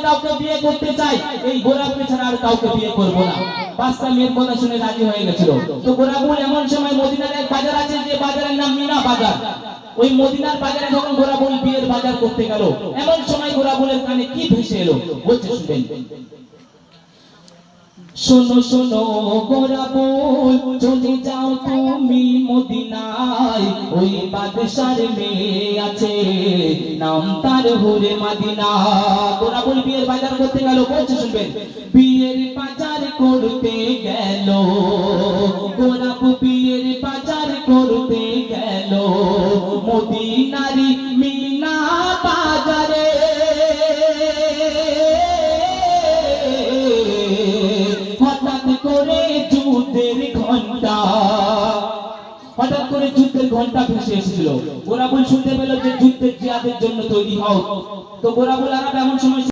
কাউকে বিয়ে করতে চাই, এই গোরাবুল ছাড়া আর কাউকে বিয়ে করব না। পাঁচটা মেয়ের কথা শুনে রাজি হয়ে গেছিল। তো গোরাবুল এমন সময় মদিনার এক বাজার আছে, যে বাজারের নাম মিনা বাজার। ওই মদিনার বাজারে যখন গোরাবুল বিয়ের বাজার করতে গেল, এমন সময় গোরাবুলের কানে কি ভেসে এলো, বলছে শুনবেন। শোনো শোনো গোরাবুল, চলে যাও তুমি মদিনায়, ওই বাদশার মেয়ে আছে, নাম তার হুরে মদিনা। গোরাবুল বিয়ের বাজার করতে গেল, বলছে শুনবেন। বিয়ের বাজার করতে গেল গোরাবুল, বিয়ের বাজার করতে গেল মদিনারি মিনা বাজারে। হঠাৎ করে যুদ্ধের ঘন্টা ভেসে এসেছিল। গোরাবুল শুনতে পেল যে যুদ্ধের জিহাদের জন্য তৈরি হও। তো গোরাবুল আরব এমন সময়